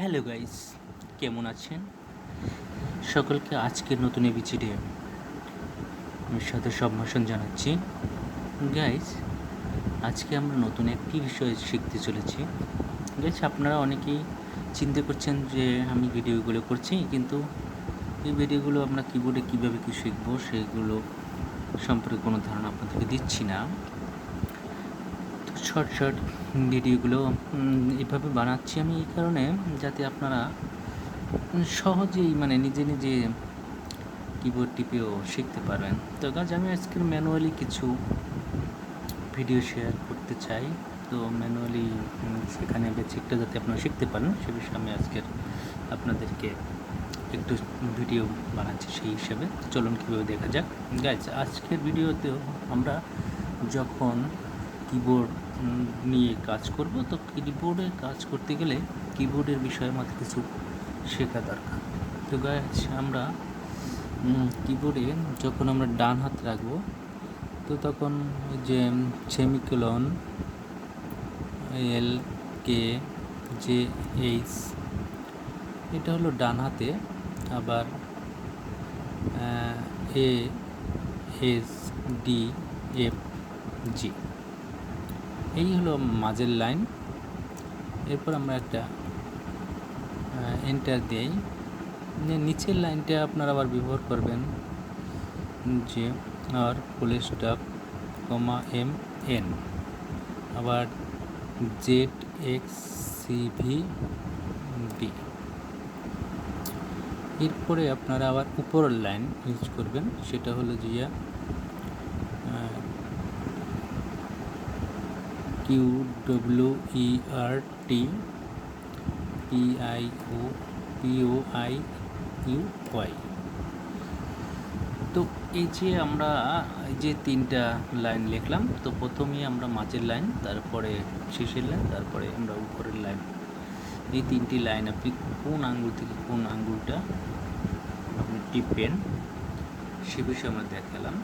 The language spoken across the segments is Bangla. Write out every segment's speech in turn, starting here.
হ্যালো গাইস, কেমন আছেন? সকলকে আজকের নতুন এপিসোডে আমি সাথে সম্ভাষণ জানাচ্ছি। গাইস, আজকে আমরা নতুন একটি বিষয় শিখতে চলেছি। গাইস, আপনারা অনেকেই চিন্তা করছেন যে আমি ভিডিওগুলো করছি, কিন্তু এই ভিডিওগুলো আমরা কিবোর্ডে কীভাবে কী শিখবো সেগুলো সম্পর্কে কোনো ধারণা আপনাদেরকে দিচ্ছি না। তো শর্ট ভিডিওগুলো এভাবে বানাচ্ছি আমি এই কারণে, যাতে আপনারা সহজেই নিজে নিজে কিবোর্ড টিপেও শিখতে পারবেন। তো গাইস, আমি আজকের ম্যানুয়ালি কিছু ভিডিও শেয়ার করতে চাই। তো ম্যানুয়ালি সেখানে বেসিকটা যাতে আপনারা শিখতে পারেন সে বিষয়ে আমি আজকের আপনাদেরকে একটু ভিডিও বানাচ্ছি সেই হিসাবে। চলুন কীভাবে দেখা যাক। গাইস, আজকের ভিডিওতেও আমরা যখন কিবোর্ড নিয়ে কাজ করব, তো কিবোর্ডে কাজ করতে গেলে কিবোর্ডের বিষয়ে আমাদের কিছু শেখা দরকার। তো গাইস, আমরা কিবোর্ডে যখন আমরা ডান হাত রাখবো, তো তখন যে সেমিকোলন এল কে জে এইচ এটা হলো ডান হাতে, আবার A S D F G এই হলো মাঝের লাইন। এরপর আমরা একটা এন্টার দিই। নিচের লাইনটা আপনারা আবার ব্যবহার করবেন যে আর full stop comma M N, আবার জেড এক্স সিভি বি। এরপরে আপনারা আবার উপরের লাইন ইউজ করবেন, সেটা হলো যে Q W E R T P I O P O I U Y. তো এই যে আমরা যে তিনটা লাইন লিখলাম, তো প্রথমেই আমরা মাঝের লাইন, তারপরে শেষের লাইন, তারপরে আমরা উপরের লাইন, এই তিনটি লাইন আপনি কোন আঙ্গুল থেকে কোন আঙ্গুলটা আপনি টিপবেন সে বিষয়ে আমরা দেখালাম।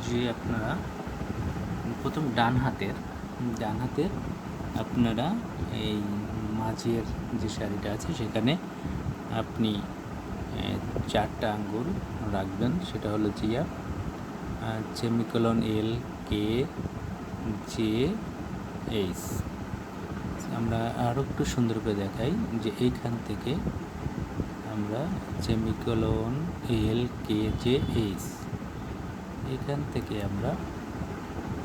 যে আপনারা প্রথম ডান হাতের আপনারা এই মাঝের যে সারিটা আছে সেখানে আপনি চারটা আঙ্গুল রাখবেন, সেটা হলো জিয়া সেমিকোলন এল কে জে এইচ। আমরা আরও একটু সুন্দর করে দেখাই যে এইখান থেকে আমরা সেমিকোলন এল কে জে এইচ এখান থেকে আমরা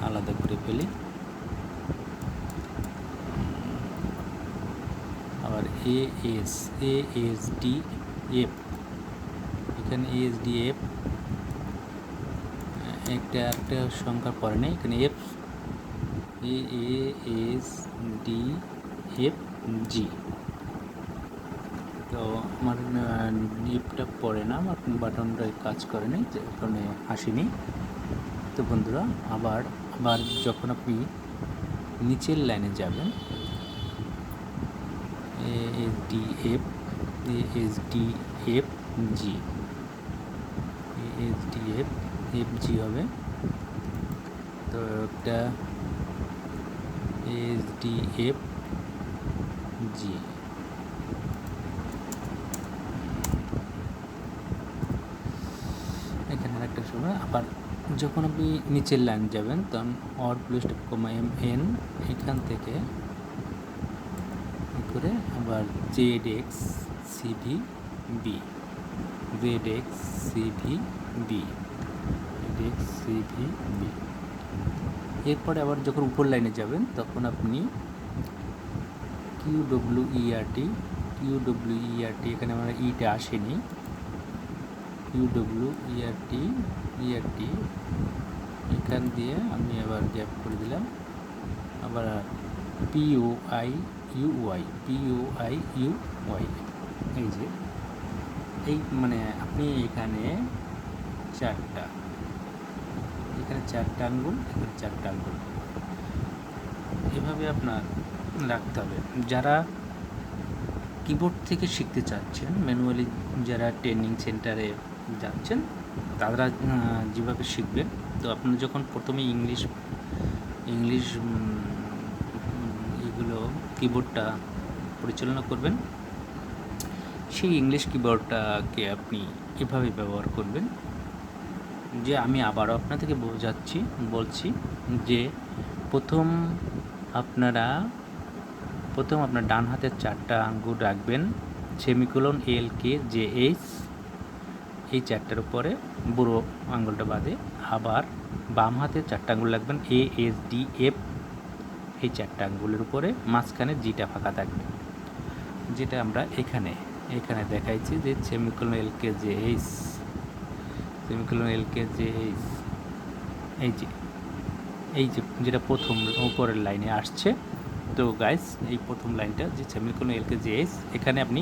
আলাদা করে ফেলি। আবার এ এস ডি এফ, এখানে এ এস ডি এফ একটা সংখ্যা পরে নেই, এখানে F A S D F G. তো আমার এফটা পড়ে না, আমার বাটনটা কাজ করে নেই, যে কারণে আসেনি। তো বন্ধুরা, আবার যখন আপনি নিচের লাইনে যাবেন, A S D F G, A S D F G হবে। তো একটা এস ডি এফ জি, এখানে একটা সময় আবার যখন আপনি নিচের লাইন যাবেন তখন or plus comma M N, এখান থেকে করে আবার Z X CV B, Z X CV B, Z X CV B. এরপরে আবার যখন উপর লাইনে যাবেন তখন আপনি কিউ ডব্লিউ ইআরটি, এখানে আমার ইটা আসেনি, কিউ ডব্লিউ ইআরটি এখান দিয়ে আমি আবার গ্যাপ করে দিলাম। আবার পিওআই ইউওয়াই, এই যে আপনি এখানে চারটা আঙ্গুল, এখানে চারটা আঙ্গুল এভাবে আপনার রাখতে হবে। যারা কিবোর্ড থেকে শিখতে চাচ্ছেন, ম্যানুয়ালি যারা ট্রেনিং সেন্টারে যাচ্ছেন তারা যেভাবে শিখবেন, তো আপনারা যখন প্রথমে ইংলিশ এগুলো কিবোর্ডটা পরিচালনা করবেন, সেই ইংলিশ কিবোর্ডটাকে আপনি এভাবে ব্যবহার করবেন যে আমি আবারও আপনাদেরকে বলছি যে প্রথম আপনার ডান হাতের 4টা আঙ্গুল রাখবেন সেমিকোলন এল কে জে এইচ এই 4টার উপরে বুড়ো আঙ্গুলটা বাদে, আবার বাম হাতের 4টা আঙ্গুল রাখবেন এ এস ডি এফ এই 4টা আঙ্গুলের উপরে, মাঝখানে জিটা ফাঁকা থাকবে, যেটা আমরা এখানে দেখাইছি যে সেমিকোলন এল কে জে এইচ, সেমিকোলন এল কে জে এইচ, এই যে যেটা প্রথম উপরের লাইনে আসছে। তো গাইস এই প্রথম লাইনটা যে সেমিকোলন এল কে জে এইচ, এখানে আপনি